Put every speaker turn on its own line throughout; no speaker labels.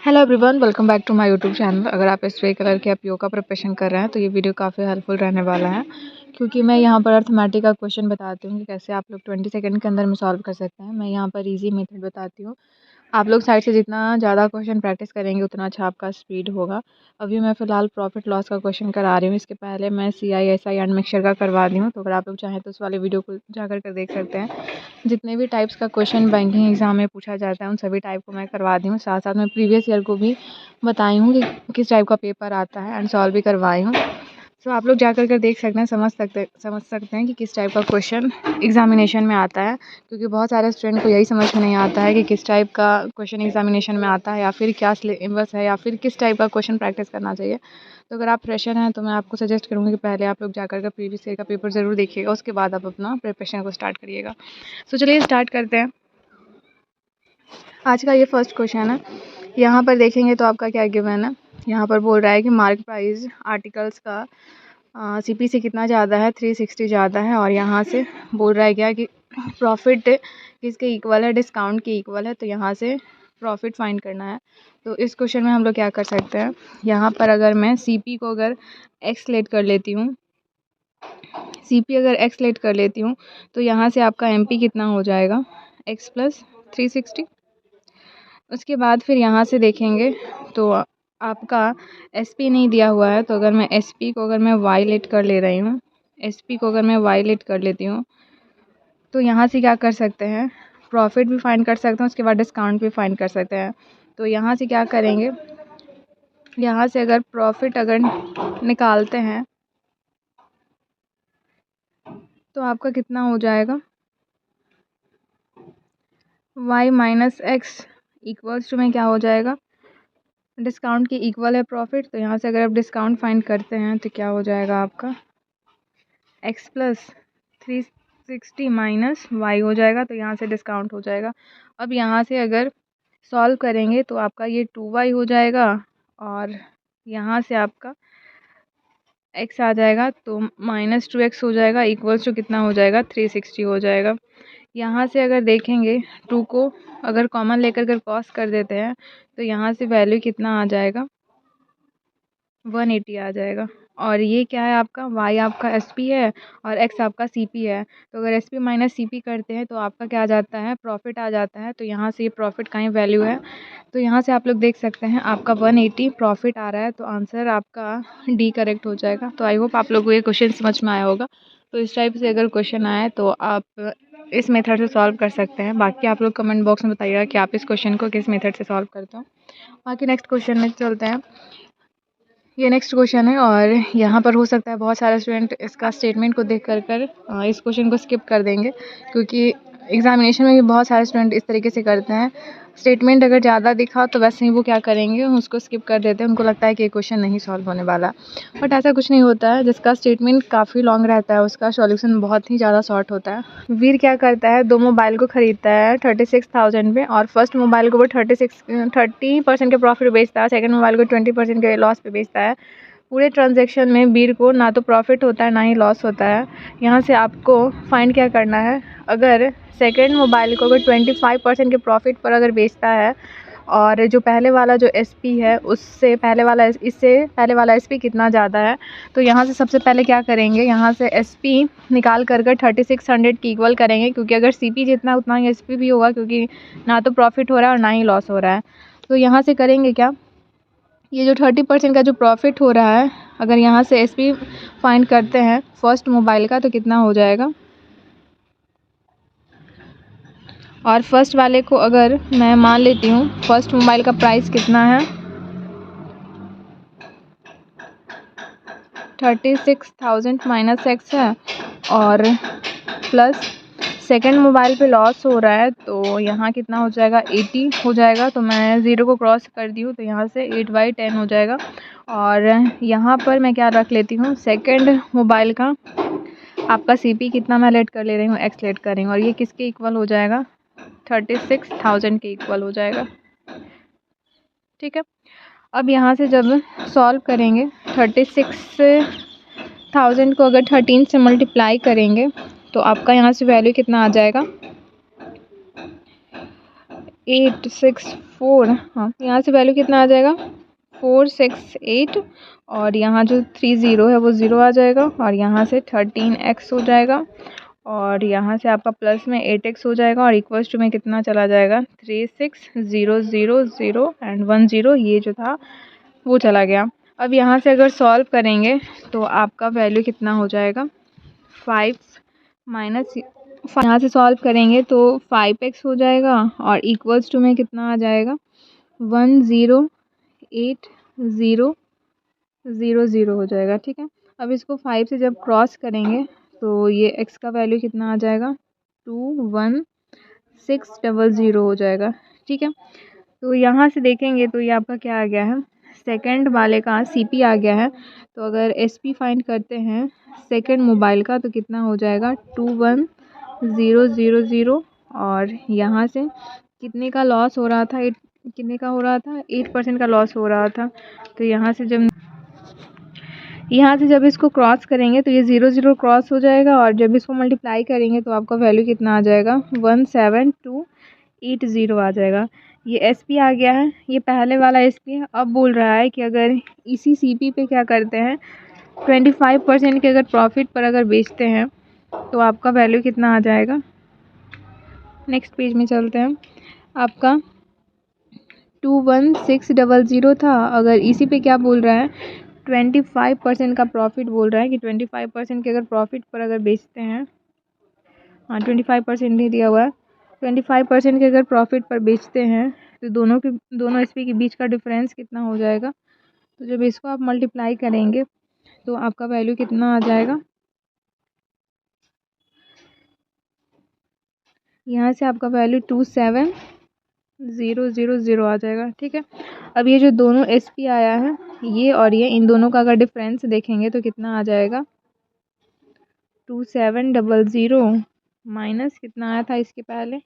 Hello everyone, welcome back to my YouTube channel. अगर आप spray colour के आप योगा प्रिपरेशन कर रहे हैं तो ये वीडियो काफ़ी हेल्पफुल रहने वाला है, क्योंकि मैं यहाँ पर अर्थमेटिक का क्वेश्चन बताती हूँ कि कैसे आप लोग 20 सेकंड के अंदर में सॉल्व कर सकते हैं। मैं यहाँ पर इजी मेथड बताती हूँ। आप लोग साइड से जितना ज़्यादा क्वेश्चन प्रैक्टिस करेंगे उतना अच्छा आपका स्पीड होगा। अभी मैं फ़िलहाल प्रॉफिट लॉस का क्वेश्चन करा रही हूँ। इसके पहले मैं CI SI एंड मिक्सचर का करवा दी हूँ, तो अगर आप लोग चाहें तो उस वाले वीडियो को जाकर कर देख सकते हैं। जितने भी टाइप्स का क्वेश्चन बैंकिंग एग्ज़ाम में पूछा जाता है उन सभी टाइप को मैं करवा दी हूँ। साथ साथ मैं प्रीवियस ईयर को भी बताई हूँ कि किस टाइप का पेपर आता है एंड सॉल्व भी करवाई हूँ। तो आप लोग जाकर कर देख सकते हैं, समझ सकते हैं कि किस टाइप का क्वेश्चन एग्जामिनेशन में आता है, क्योंकि बहुत सारे स्टूडेंट को यही समझ में नहीं आता है कि किस टाइप का क्वेश्चन एग्जामिनेशन में आता है, या फिर क्या सिलेबस है, या फिर किस टाइप का क्वेश्चन प्रैक्टिस करना चाहिए। तो अगर आप फ्रेशर हैं तो मैं आपको सजेस्ट करूँगी कि पहले आप लोग जाकर के प्रीवियस ईयर का पेपर ज़रूर देखिएगा, उसके बाद आप अपना प्रिपरेशन को स्टार्ट करिएगा। तो चलिए स्टार्ट करते हैं। आज का ये फर्स्ट क्वेश्चन है। यहाँ पर देखेंगे तो आपका क्या गिवन है। यहाँ पर बोल रहा है कि मार्क प्राइस आर्टिकल्स का CP से कितना ज़्यादा है, 360 ज़्यादा है, और यहाँ से बोल रहा है क्या कि प्रॉफिट किसके इक्वल है, डिस्काउंट के इक्वल है। तो यहाँ से प्रॉफिट फाइंड करना है। तो इस क्वेश्चन में हम लोग क्या कर सकते हैं, यहाँ पर अगर मैं CP को अगर x लेट कर लेती हूँ, CP अगर x लेट कर लेती हूँ तो यहाँ से आपका MP कितना हो जाएगा, x प्लस 360। उसके बाद फिर यहाँ से देखेंगे तो आपका SP नहीं दिया हुआ है, तो अगर मैं SP को अगर मैं y लेट कर ले रही हूँ, SP को अगर मैं y लेट कर लेती हूँ तो यहाँ से क्या कर सकते हैं, प्रॉफिट भी फाइंड कर सकते हैं, उसके बाद डिस्काउंट भी फाइंड कर सकते हैं। तो यहाँ से क्या करेंगे, यहाँ से अगर प्रॉफिट अगर निकालते हैं तो आपका कितना हो जाएगा, y minus x equals to में क्या हो जाएगा, डिस्काउंट के इक्वल है प्रॉफिट। तो यहाँ से अगर आप डिस्काउंट फाइंड करते हैं तो क्या हो जाएगा आपका, x प्लस 360 माइनस वाई हो जाएगा। तो यहाँ से डिस्काउंट हो जाएगा। अब यहाँ से अगर सॉल्व करेंगे तो आपका ये 2y हो जाएगा, और यहाँ से आपका x आ जाएगा तो माइनस 2x हो जाएगा, इक्वल्स टू कितना हो जाएगा, 360 हो जाएगा। यहाँ से अगर देखेंगे 2 को अगर कॉमन लेकर अगर क्रॉस कर देते हैं तो यहाँ से वैल्यू कितना आ जाएगा, 180 आ जाएगा। और ये क्या है आपका, y आपका SP है और x आपका CP है। तो अगर SP माइनस CP करते हैं तो आपका क्या आ जाता है, प्रॉफिट आ जाता है। तो यहाँ से ये प्रॉफिट का ही वैल्यू है। तो यहाँ से आप लोग देख सकते हैं आपका 180 प्रॉफिट आ रहा है। तो आंसर आपका D करेक्ट हो जाएगा। तो आई होप आप लोगों को ये क्वेश्चन समझ में आया होगा। तो इस टाइप से अगर क्वेश्चन आए तो आप इस मेथड से सॉल्व कर सकते हैं। बाकी आप लोग कमेंट बॉक्स में बताइएगा कि आप इस क्वेश्चन को किस मेथड से सॉल्व करते हो। बाकी नेक्स्ट क्वेश्चन में चलते हैं। ये नेक्स्ट क्वेश्चन है, और यहाँ पर हो सकता है बहुत सारे स्टूडेंट इसका स्टेटमेंट को देख कर इस क्वेश्चन को स्किप कर देंगे, क्योंकि एग्जामिनेशन में भी बहुत सारे स्टूडेंट इस तरीके से करते हैं। स्टेटमेंट अगर ज़्यादा दिखा तो वैसे ही वो क्या करेंगे, उसको स्किप कर देते हैं। उनको लगता है कि ये क्वेश्चन नहीं सॉल्व होने वाला, बट ऐसा कुछ नहीं होता है। जिसका स्टेटमेंट काफ़ी लॉन्ग रहता है उसका सॉल्यूशन बहुत ही ज़्यादा शॉर्ट होता है। वीर क्या करता है, 2 मोबाइल को ख़रीदता है 36,000 पे, और फर्स्ट मोबाइल को वो 30% के प्रॉफिट बेचता है, सेकंड मोबाइल को 20% के लॉस पे बेचता है। पूरे ट्रांजैक्शन में वीर को ना तो प्रॉफिट होता है ना ही लॉस होता है। यहाँ से आपको फाइंड क्या करना है, अगर सेकंड मोबाइल को अगर 25% के प्रॉफिट पर अगर बेचता है, और जो पहले वाला जो SP है उससे इससे पहले वाला SP कितना ज़्यादा है। तो यहाँ से सबसे पहले क्या करेंगे, यहाँ से SP निकाल कर 3600 की इक्वल करेंगे, क्योंकि अगर CP जितना उतना ही SP भी होगा, क्योंकि ना तो प्रॉफिट हो रहा है और ना ही लॉस हो रहा है। तो यहाँ से करेंगे क्या, ये जो 30% का जो प्रॉफिट हो रहा है, अगर यहाँ से SP फाइंड करते हैं फर्स्ट मोबाइल का तो कितना हो जाएगा, और फर्स्ट वाले को अगर मैं मान लेती हूँ फर्स्ट मोबाइल का प्राइस कितना है, 36,000 माइनस एक्स है, और प्लस सेकंड मोबाइल पे लॉस हो रहा है तो यहाँ कितना हो जाएगा, 80 हो जाएगा। तो मैं 0 को क्रॉस कर दी हूँ तो यहाँ से 8/10 हो जाएगा। और यहाँ पर मैं क्या रख लेती हूँ, सेकंड मोबाइल का आपका CP कितना मैं लेट कर ले रही हूँ, x लेट कर रही हूँ, और ये किसके इक्वल हो जाएगा, 36,000 के इक्वल हो जाएगा। ठीक है। अब यहाँ से जब सॉल्व करेंगे 36,000 को अगर 13 से मल्टीप्लाई करेंगे तो आपका यहाँ से वैल्यू कितना आ जाएगा, 4, हाँ यहाँ से वैल्यू कितना आ जाएगा 4 6 8 और यहाँ जो 3 0 है वो 0 आ जाएगा और यहाँ से 13x हो जाएगा और यहाँ से आपका प्लस में 8x हो जाएगा और इक्वल्स टू में कितना चला जाएगा 3 6 0 0 0 एंड 1 0, ये जो था वो चला गया। अब यहाँ से अगर सॉल्व करेंगे तो आपका वैल्यू कितना हो जाएगा 5 माइनस, यहाँ से सॉल्व करेंगे तो 5x हो जाएगा और इक्वल्स टू में कितना आ जाएगा 1 0 8 0 0 0 हो जाएगा। ठीक है, अब इसको 5 से जब क्रॉस करेंगे तो ये x का वैल्यू कितना आ जाएगा 2 1 6 0 0 हो जाएगा। ठीक है, तो यहाँ से देखेंगे तो ये आपका क्या आ गया है, सेकंड वाले का CP आ गया है। तो अगर SP फाइंड करते हैं सेकंड मोबाइल का तो कितना हो जाएगा 2 1 0 0 0 और यहाँ से कितने का लॉस हो रहा था, कितने का हो रहा था 8% का लॉस हो रहा था। तो यहाँ से जब इसको क्रॉस करेंगे तो ये 0 0 क्रॉस हो जाएगा और जब इसको मल्टीप्लाई करेंगे तो आपका वैल्यू कितना आ जाएगा 17280 आ जाएगा। ये SP आ गया है, ये पहले वाला SP है। अब बोल रहा है कि अगर इसी CP पे क्या करते हैं 25% के अगर प्रॉफिट पर अगर बेचते हैं तो आपका वैल्यू कितना आ जाएगा। नेक्स्ट पेज में चलते हैं, आपका 21600 था, अगर इसी पे क्या बोल रहा है 25% का प्रॉफिट बोल रहा है कि 25% के अगर प्रॉफिट पर अगर बेचते हैं, हाँ 25% नहीं दिया हुआ है, 25% के अगर प्रॉफिट पर बेचते हैं तो दोनों SP के बीच का डिफरेंस कितना हो जाएगा। तो जब इसको आप मल्टीप्लाई करेंगे तो आपका वैल्यू कितना आ जाएगा, यहाँ से आपका वैल्यू 27000 आ जाएगा। ठीक है, अब ये जो दोनों SP आया है ये और ये, इन दोनों का अगर डिफरेंस देखेंगे तो कितना आ जाएगा 2700 माइनस कितना आया था इसके पहले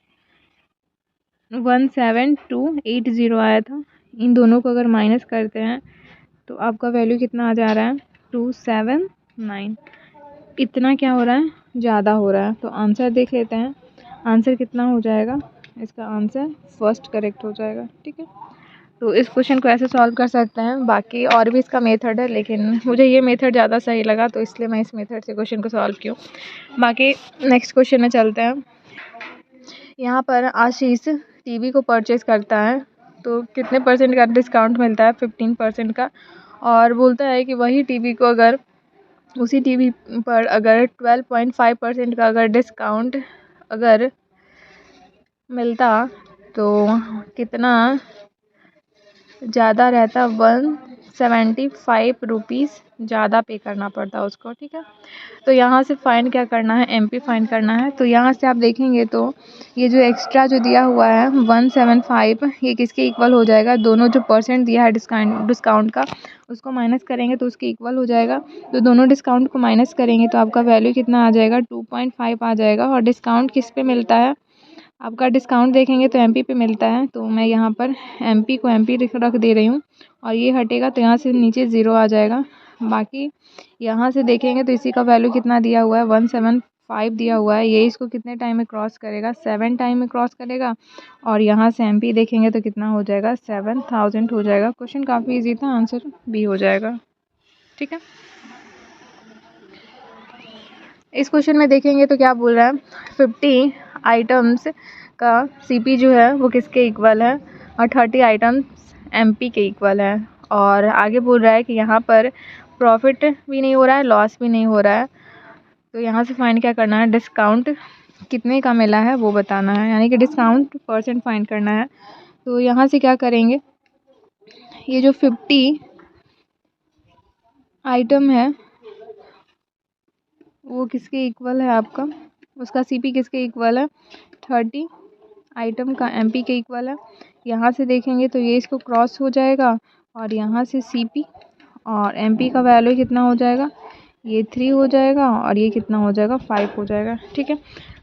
17280 आया था। इन दोनों को अगर माइनस करते हैं तो आपका वैल्यू कितना आ जा रहा है 279। इतना क्या हो रहा है, ज़्यादा हो रहा है। तो आंसर देख लेते हैं, आंसर कितना हो जाएगा, इसका आंसर फर्स्ट करेक्ट हो जाएगा। ठीक है, तो इस क्वेश्चन को ऐसे सॉल्व कर सकते हैं, बाकी और भी इसका मेथड है लेकिन मुझे ये मेथड ज़्यादा सही लगा तो इसलिए मैं इस मेथड से क्वेश्चन को सॉल्व किया। बाकी नेक्स्ट क्वेश्चन में चलते हैं। यहाँ पर आशीष टीवी को परचेज़ करता है तो कितने % का डिस्काउंट मिलता है 15% का, और बोलता है कि वही टीवी को अगर उसी टीवी पर अगर 12.5% का अगर डिस्काउंट अगर मिलता तो कितना ज़्यादा रहता, 175 रुपीज़ ज़्यादा पे करना पड़ता उसको। ठीक है, तो यहाँ से फाइंड क्या करना है, MP फाइंड करना है। तो यहाँ से आप देखेंगे तो ये जो एक्स्ट्रा जो दिया हुआ है 175, ये किसके इक्वल हो जाएगा, दोनों जो % दिया है डिस्काउंट का उसको माइनस करेंगे तो उसके इक्वल हो जाएगा। तो दोनों डिस्काउंट को माइनस करेंगे तो आपका वैल्यू कितना आ जाएगा 2.5 आ जाएगा। और डिस्काउंट किस पे मिलता है, आपका डिस्काउंट देखेंगे तो MP पे मिलता है। तो मैं यहाँ पर MP को MP रख दे रही हूँ और ये हटेगा तो यहाँ से नीचे 0 आ जाएगा। बाकी यहाँ से देखेंगे तो इसी का वैल्यू कितना दिया हुआ है 175 दिया हुआ है, ये इसको कितने टाइम में क्रॉस करेगा 7 टाइम में क्रॉस करेगा। और यहाँ से MP देखेंगे तो कितना हो जाएगा 7000 हो जाएगा। क्वेश्चन काफ़ी ईजी था, आंसर B हो जाएगा। ठीक है, इस क्वेश्चन में देखेंगे तो क्या बोल रहा है 50 आइटम्स का CP जो है वो किसके इक्वल है और 30 आइटम्स MP के इक्वल है। और आगे बोल रहा है कि यहाँ पर प्रॉफिट भी नहीं हो रहा है, लॉस भी नहीं हो रहा है। तो यहाँ से फाइंड क्या करना है, डिस्काउंट कितने का मिला है वो बताना है, यानी कि डिस्काउंट % फाइंड करना है। तो यहाँ से क्या करेंगे, ये जो 50 आइटम है वो किसके इक्वल है, आपका उसका CP किसके इक्वल है 30 आइटम का MP के इक्वल है। यहाँ से देखेंगे तो ये इसको क्रॉस हो जाएगा और यहाँ से CP और MP का वैल्यू कितना हो जाएगा, ये 3 हो जाएगा और ये कितना हो जाएगा 5 हो जाएगा। ठीक है,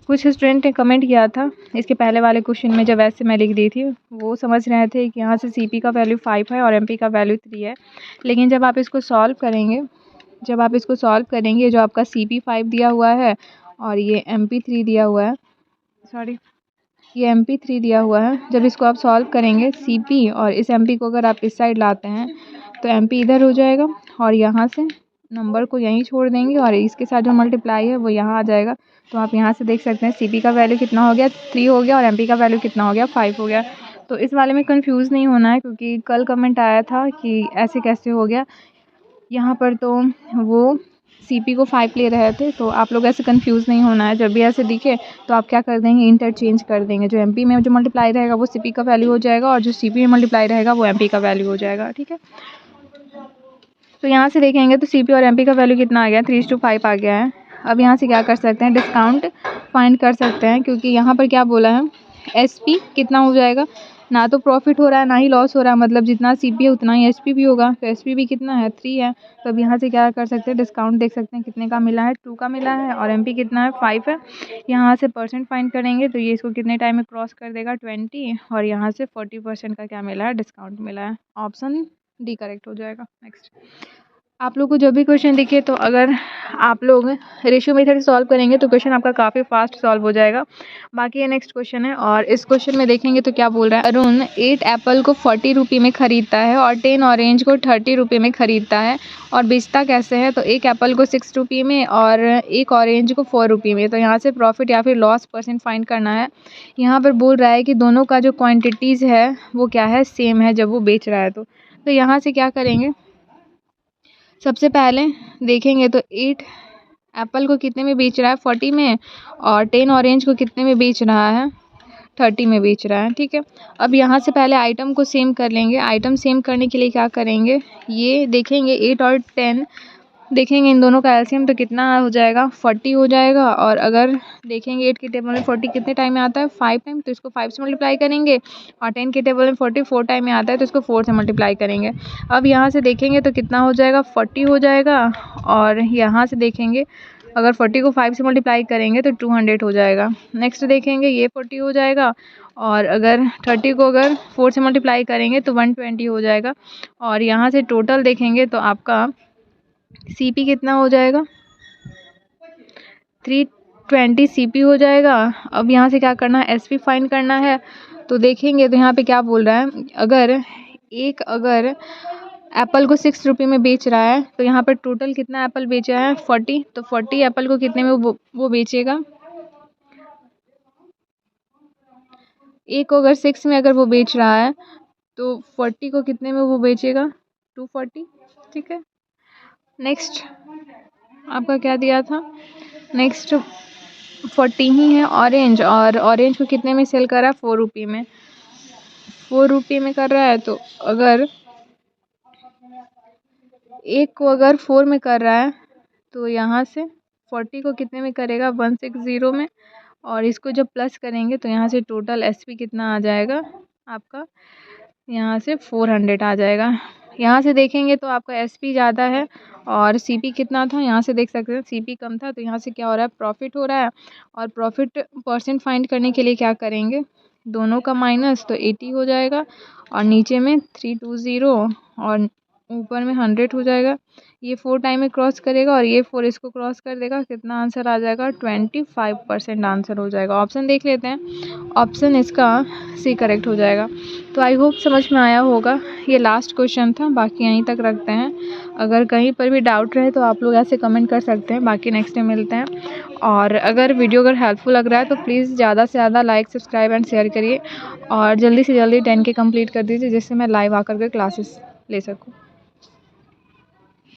कुछ स्टूडेंट ने कमेंट किया था इसके पहले वाले क्वेश्चन में, जब ऐसे मैं लिख दी थी वो समझ रहे थे कि यहाँ से CP का वैल्यू 5 है और MP का वैल्यू 3 है। लेकिन जब आप इसको सॉल्व करेंगे, जो आपका CP 5 दिया हुआ है और ये MP 3 दिया हुआ है, ये MP3 दिया हुआ है। जब इसको आप सॉल्व करेंगे CP और इस MP को अगर आप इस साइड लाते हैं तो MP इधर हो जाएगा और यहाँ से नंबर को यहीं छोड़ देंगे और इसके साथ जो मल्टीप्लाई है वो यहाँ आ जाएगा। तो आप यहाँ से देख सकते हैं CP का वैल्यू कितना हो गया 3 हो गया और MP का वैल्यू कितना हो गया 5 हो गया। तो इस वाले में कंफ्यूज नहीं होना है क्योंकि कल कमेंट आया था कि ऐसे कैसे हो गया। यहाँ पर तो वो CP को 5 ले रहे थे, तो आप लोग ऐसे कंफ्यूज नहीं होना है। जब भी ऐसे दिखे तो आप क्या कर देंगे, इंटरचेंज कर देंगे। जो MP में जो मल्टीप्लाई रहेगा वो CP का वैल्यू हो जाएगा और जो CP में मल्टीप्लाई रहेगा वो MP का वैल्यू हो जाएगा। ठीक है, तो यहाँ से देखेंगे तो CP और MP का वैल्यू कितना आ गया 3:5 आ गया है। अब यहाँ से क्या कर सकते हैं, डिस्काउंट फाइंड कर सकते हैं क्योंकि यहाँ पर क्या बोला है SP कितना हो जाएगा, ना तो प्रॉफिट हो रहा है ना ही लॉस हो रहा है, मतलब जितना CP है उतना ही SP भी होगा। तो SP भी कितना है 3 है। तो अब यहाँ से क्या कर सकते हैं, डिस्काउंट देख सकते हैं कितने का मिला है 2 का मिला है और MP कितना है 5 है। यहाँ से परसेंट फाइंड करेंगे तो ये इसको कितने टाइम में क्रॉस कर देगा 20 और यहाँ से 40% का क्या मिला है, डिस्काउंट मिला है। ऑप्शन D करेक्ट हो जाएगा। नेक्स्ट, आप लोग को जब भी क्वेश्चन दिखे तो अगर आप लोग रेशियो मेथड से सॉल्व करेंगे तो क्वेश्चन आपका काफ़ी फास्ट सॉल्व हो जाएगा। बाकी ये नेक्स्ट क्वेश्चन है और इस क्वेश्चन में देखेंगे तो क्या बोल रहा है, अरुण 8 एप्पल को 40 रुपये में ख़रीदता है और 10 ऑरेंज को 30 रुपये में ख़रीदता है और बेचता कैसे है। तो एक एप्पल को 6 रुपये में और एक ऑरेंज को 4 रुपये में। तो यहाँ से प्रॉफिट या फिर लॉस परसेंट फाइंड करना है। यहाँ पर बोल रहा है कि दोनों का जो क्वान्टिटीज़ है वो क्या है, सेम है जब वो बेच रहा है। तो यहाँ से क्या करेंगे, सबसे पहले देखेंगे तो 8 एप्पल को कितने में बेच रहा है 40 में और 10 ऑरेंज को कितने में बेच रहा है 30 में बेच रहा है। ठीक है, अब यहाँ से पहले आइटम को सेम कर लेंगे। आइटम सेम करने के लिए क्या करेंगे, ये देखेंगे 8 और 10 देखेंगे इन दोनों का एलसीएम तो कितना हो जाएगा 40 हो जाएगा। और अगर देखेंगे 8 के टेबल में 40 कितने टाइम में आता है 5 टाइम, तो इसको 5 से मल्टीप्लाई करेंगे और 10 के टेबल में 40 4 टाइम में आता है तो इसको 4 से मल्टीप्लाई करेंगे। अब यहाँ से देखेंगे तो कितना हो जाएगा 40 हो जाएगा और यहाँ से देखेंगे अगर 40 को 5 से मल्टीप्लाई करेंगे तो 200 हो जाएगा। नेक्स्ट देखेंगे ये 40 हो जाएगा और अगर 30 को अगर 4 से मल्टीप्लाई करेंगे तो 120 हो जाएगा। और यहाँ से टोटल देखेंगे तो आपका CP कितना हो जाएगा 320 CP हो जाएगा। अब यहाँ से क्या करना है, SP फाइंड करना है। तो देखेंगे तो यहाँ पे क्या बोल रहा है, अगर एप्पल को 6 रुपये में बेच रहा है तो यहाँ पर टोटल कितना एप्पल बेचा है 40। तो 40 एप्पल को कितने में वो बेचेगा, एक को अगर 6 में अगर वो बेच रहा है तो 40 को कितने में वो बेचेगा 240। ठीक है, नेक्स्ट आपका क्या दिया था, नेक्स्ट 40 ही है ऑरेंज और ऑरेंज को कितने में सेल कर रहा है 4 रुपये में, 4 रुपये में कर रहा है। तो अगर एक को अगर 4 में कर रहा है तो यहाँ से 40 को कितने में करेगा 160 में और इसको जब प्लस करेंगे तो यहाँ से टोटल SP कितना आ जाएगा आपका, यहाँ से 400 आ जाएगा। यहाँ से देखेंगे तो आपका SP ज़्यादा है और CP कितना था, यहाँ से देख सकते हैं CP कम था। तो यहाँ से क्या हो रहा है, प्रॉफिट हो रहा है और प्रॉफिट परसेंट फाइंड करने के लिए क्या करेंगे, दोनों का माइनस तो 80 हो जाएगा और नीचे में 320 और ऊपर में 100 हो जाएगा। ये 4 टाइम में क्रॉस करेगा और ये 4 इसको क्रॉस कर देगा, कितना आंसर आ जाएगा 25% आंसर हो जाएगा। ऑप्शन देख लेते हैं, ऑप्शन इसका C करेक्ट हो जाएगा। तो आई होप समझ में आया होगा। ये लास्ट क्वेश्चन था, बाकी यहीं तक रखते हैं। अगर कहीं पर भी डाउट रहे तो आप लोग ऐसे कमेंट कर सकते हैं, बाकी नेक्स्ट टाइम मिलते हैं। और अगर वीडियो अगर हेल्पफुल लग रहा है तो प्लीज़ ज़्यादा से ज़्यादा लाइक सब्सक्राइब एंड शेयर करिए और जल्दी से जल्दी 10K कंप्लीट कर दीजिए जिससे मैं लाइव आकर के क्लासेस ले सकूँ।